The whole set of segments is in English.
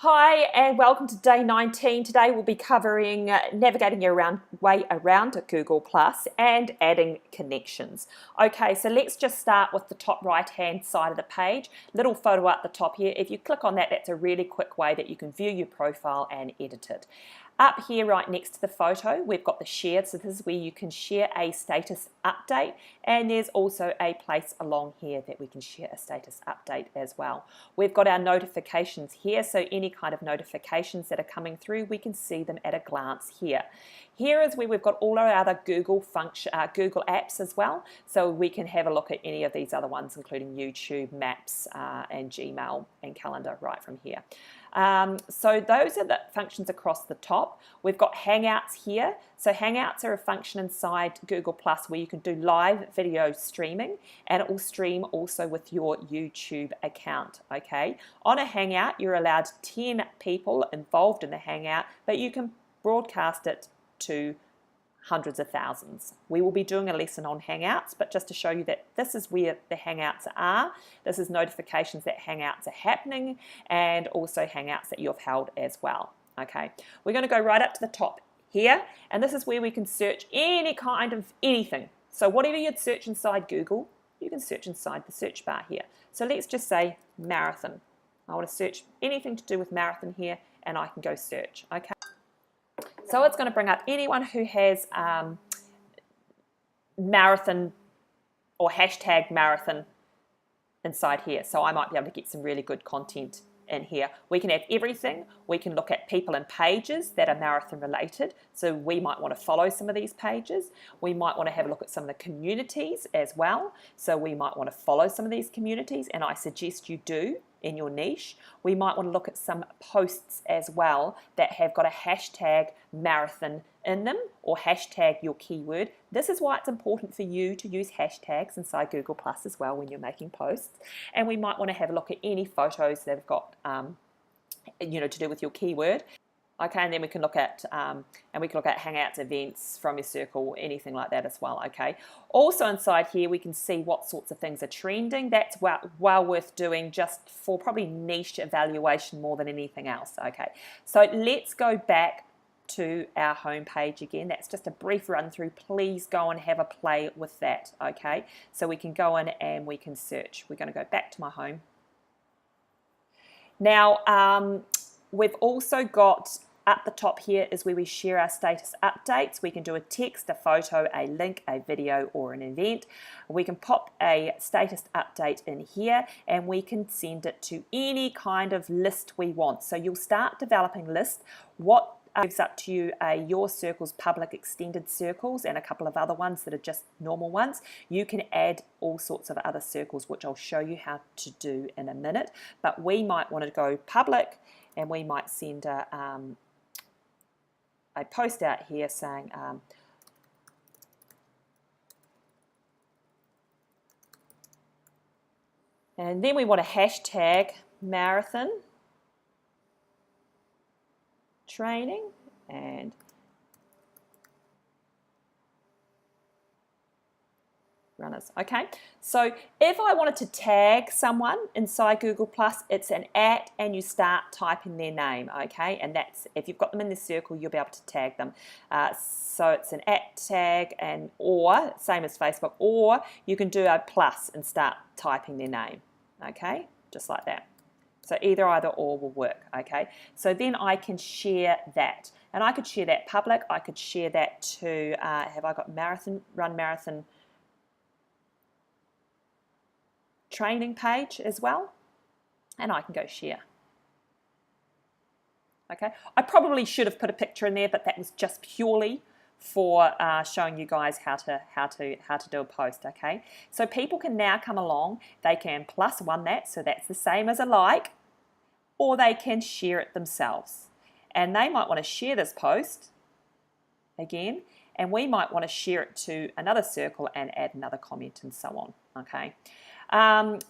Hi and welcome to day 19. Today we'll be covering navigating your way around Google Plus and adding connections. Okay, so let's just start with the top right hand side of the page. Little photo at the top here. If you click on that, that's a really quick way that you can view your profile and edit it. Up here right next to the photo, we've got the shared, so this is where you can share a status update, and there's also a place along here that we can share a status update as well. We've got our notifications here, so any kind of notifications that are coming through, we can see them at a glance here. Here is where we've got all our other Google apps as well, so we can have a look at any of these other ones, including YouTube, Maps, and Gmail and Calendar right from here. So those are the functions across the top. We've got Hangouts here. So Hangouts are a function inside Google Plus where you can do live video streaming, and it will stream also with your YouTube account. Okay. On a Hangout, you're allowed 10 people involved in the Hangout, but you can broadcast it to hundreds of thousands. We will be doing a lesson on Hangouts, but just to show you that this is where the Hangouts are. This is notifications that Hangouts are happening, and also Hangouts that you've held as well. Okay, we're going to go right up to the top here, and this is where we can search any kind of anything. So whatever you'd search inside Google, you can search inside the search bar here. So let's just say marathon. I want to search anything to do with marathon here, and I can go search. Okay. So it's going to bring up anyone who has marathon or hashtag marathon inside here. So I might be able to get some really good content in here. We can have everything. We can look at people and pages that are marathon related. So we might want to follow some of these pages. We might want to have a look at some of the communities as well. So we might want to follow some of these communities, and I suggest you do in your niche. We might want to look at some posts as well that have got a hashtag marathon in them, or hashtag your keyword. This is why it's important for you to use hashtags inside Google Plus as well when you're making posts. And we might want to have a look at any photos that have got to do with your keyword. Okay, and then we can look at Hangouts events from your circle, anything like that as well. Okay. Also inside here, we can see what sorts of things are trending. That's well worth doing just for probably niche evaluation more than anything else. Okay. So let's go back to our home page again. That's just a brief run through. Please go and have a play with that. Okay. So we can go in and we can search. We're going to go back to my home. Now, we've also got at the top here is where we share our status updates. We can do a text, a photo, a link, a video, or an event. We can pop a status update in here, and we can send it to any kind of list we want. So you'll start developing lists. What gives up to you are your circles, public extended circles, and a couple of other ones that are just normal ones. You can add all sorts of other circles, which I'll show you how to do in a minute. But we might want to go public, and we might send a post out here saying and then we want to hashtag marathon training and runners. Okay, so if I wanted to tag someone inside Google Plus, it's an @ and you start typing their name. Okay, and that's if you've got them in the circle, you'll be able to tag them. So it's an @ tag, and or same as Facebook, or you can do a plus and start typing their name. Okay, just like that. So either or will work. Okay, so then I can share that, and I could share that public. I could share that to have I got run marathon training page as well, and I can go share. Okay, I probably should have put a picture in there, but that was just purely for showing you guys how to do a post. Okay, so people can now come along. They can +1 that, so that's the same as a like, or they can share it themselves, and they might want to share this post again, and we might want to share it to another circle and add another comment and so on. Okay.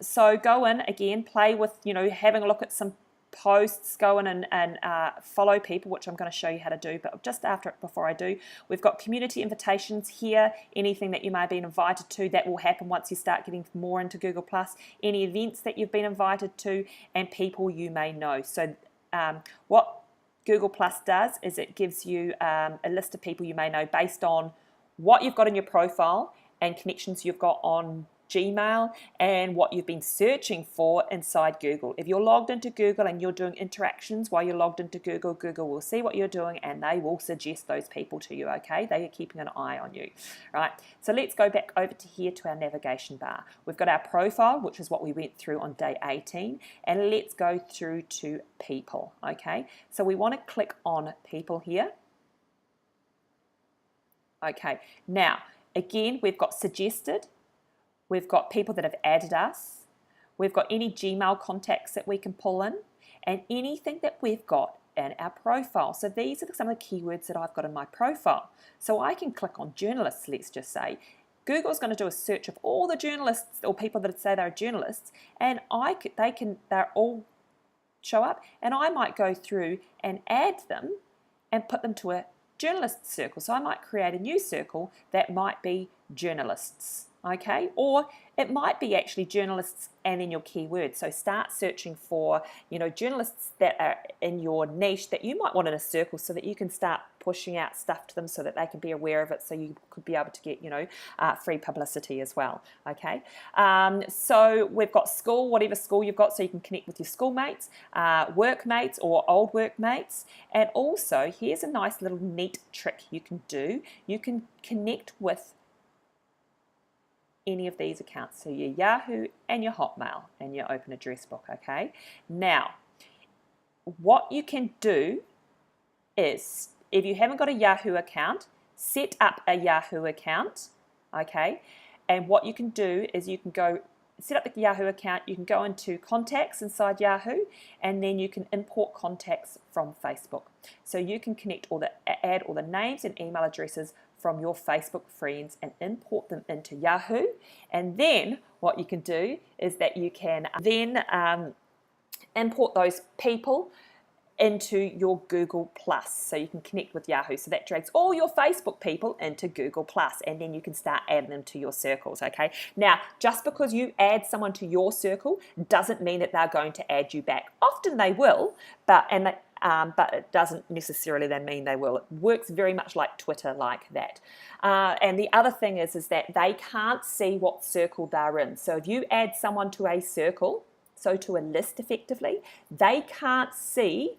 So go in again, play with, having a look at some posts, go in and follow people, which I'm going to show you how to do, but just before I do, we've got community invitations here. Anything that you may have been invited to, that will happen once you start getting more into Google+, any events that you've been invited to, and people you may know. So what Google Plus does is it gives you a list of people you may know based on what you've got in your profile and connections you've got on Gmail and what you've been searching for inside Google. If you're logged into Google and you're doing interactions while you're logged into Google, Google will see what you're doing and they will suggest those people to you, okay? They are keeping an eye on you, right? So let's go back over to here to our navigation bar. We've got our profile, which is what we went through on day 18, and let's go through to people, okay? So we want to click on people here. Okay, now, again, we've got suggested. We've got people that have added us. We've got any Gmail contacts that we can pull in and anything that we've got in our profile. So these are some of the keywords that I've got in my profile. So I can click on journalists, let's just say. Google's going to do a search of all the journalists or people that say they're journalists, and they're all show up, and I might go through and add them and put them to a journalist circle. So I might create a new circle that might be journalists. Okay, or it might be actually journalists and then your keyword. So start searching for, journalists that are in your niche that you might want in a circle so that you can start pushing out stuff to them so that they can be aware of it, so you could be able to get, free publicity as well. Okay, so we've got school, whatever school you've got, so you can connect with your schoolmates, workmates or old workmates. And also, here's a nice little neat trick you can do. You can connect with any of these accounts, so your Yahoo and your Hotmail and your open address book, okay? Now, what you can do is, if you haven't got a Yahoo account, set up a Yahoo account, okay? And what you can do is you can go set up the Yahoo account, you can go into contacts inside Yahoo, and then you can import contacts from Facebook. So you can add all the names and email addresses from your Facebook friends and import them into Yahoo. And then what you can do is that you can then import those people into your Google Plus, so you can connect with Yahoo. So that drags all your Facebook people into Google Plus, and then you can start adding them to your circles, okay? Now, just because you add someone to your circle doesn't mean that they're going to add you back. Often they will, but it doesn't necessarily then mean they will. It works very much like Twitter, like that. And the other thing is that they can't see what circle they're in. So if you add someone to a circle, so to a list effectively, they can't see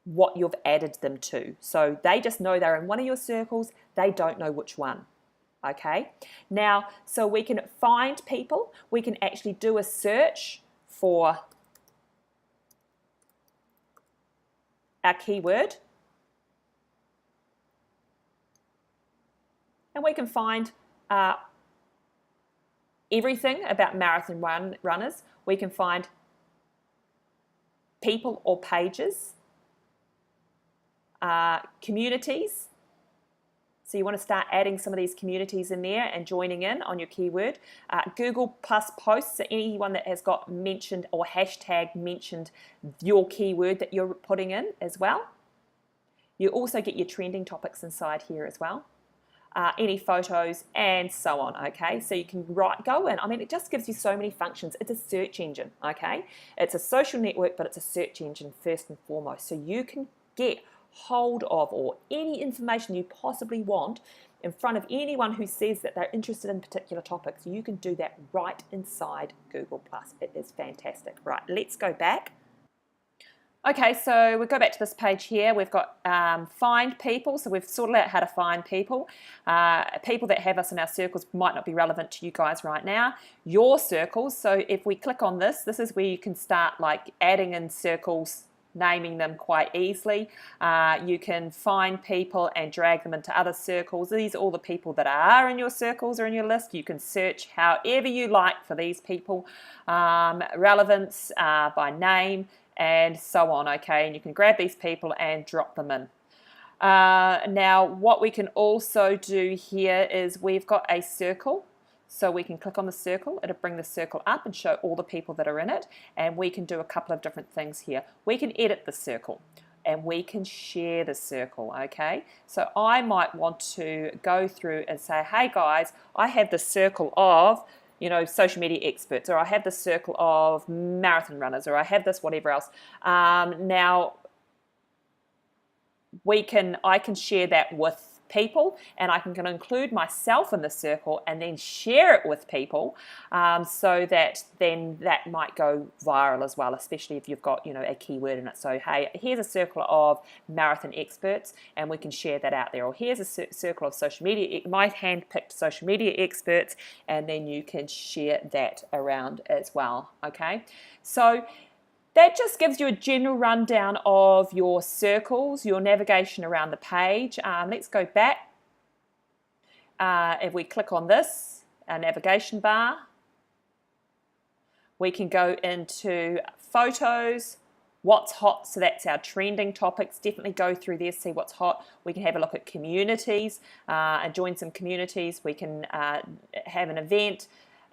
what you've added them to. So they just know they're in one of your circles, they don't know which one. Okay, now, so we can find people, we can actually do a search for our keyword, and we can find everything about marathon runners. We can find people or pages, communities. So you want to start adding some of these communities in there and joining in on your keyword. Google Plus posts, so anyone that has got mentioned or hashtag mentioned your keyword that you're putting in as well. You also get your trending topics inside here as well. Any photos and so on, okay? So you can go in. I mean, it just gives you so many functions. It's a search engine, okay? It's a social network, but it's a search engine first and foremost. So you can get hold of or any information you possibly want in front of anyone who says that they're interested in particular topics. You can do that right inside Google+. It is fantastic. Right, let's go back. Okay, so we'll go back to this page here. We've got find people. So we've sorted out how to find people. People that have us in our circles might not be relevant to you guys right now. Your circles, so if we click on this, this is where you can start like adding in circles, naming them quite easily. You can find people and drag them into other circles. These are all the people that are in your circles or in your list. You can search however you like for these people, relevance by name, and so on, okay? And you can grab these people and drop them in. Now, what we can also do here is we've got a circle. So we can click on the circle, it'll bring the circle up and show all the people that are in it, and we can do a couple of different things here. We can edit the circle and we can share the circle, okay? So I might want to go through and say, hey guys, I have the circle of you know, social media experts, or I have this circle of marathon runners, or I have this whatever else. Now, I can share that with people, and I can include myself in the circle and then share it with people, so that then that might go viral as well, especially if you've got, you know, a keyword in it. So hey, here's a circle of marathon experts, and we can share that out there. Or here's a circle of social media, my hand-picked social media experts, and then you can share that around as well. Okay, so that just gives you a general rundown of your circles, your navigation around the page. Let's go back. If we click on this, our navigation bar, we can go into photos, what's hot, so that's our trending topics. Definitely go through there, see what's hot. We can have a look at communities and join some communities. We can have an event,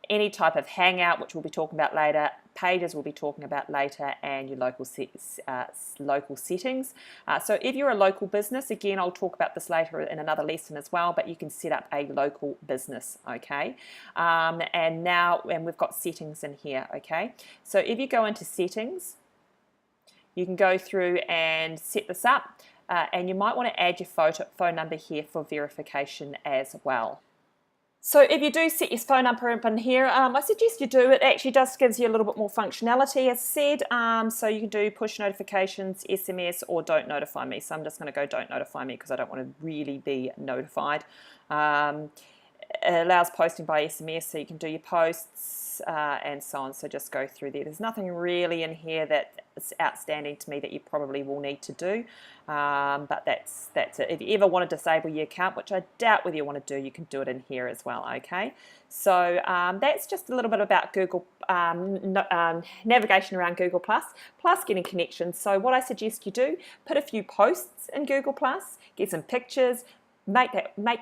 any type of hangout, which we'll be talking about later, pages we'll be talking about later, and your local settings. So if you're a local business, again, I'll talk about this later in another lesson as well, but you can set up a local business, okay? And we've got settings in here, okay? So if you go into settings, you can go through and set this up, and you might want to add your phone number here for verification as well. So if you do set your phone number up in here, I suggest you do. It actually just gives you a little bit more functionality, as said. So you can do push notifications, SMS, or don't notify me. So I'm just going to go don't notify me because I don't want to really be notified. It allows posting by SMS, so you can do your posts and so on. So just go through there. There's nothing really in here that's outstanding to me that you probably will need to do, but that's it. If you ever want to disable your account, which I doubt whether you want to do, you can do it in here as well. Okay, so that's just a little bit about Google navigation around Google Plus getting connections. So what I suggest you do, put a few posts in Google Plus, get some pictures, make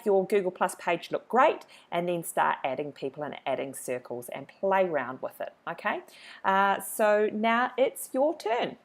your Google Plus page look great, and then start adding people and adding circles and play around with it. Okay, so now it's your turn.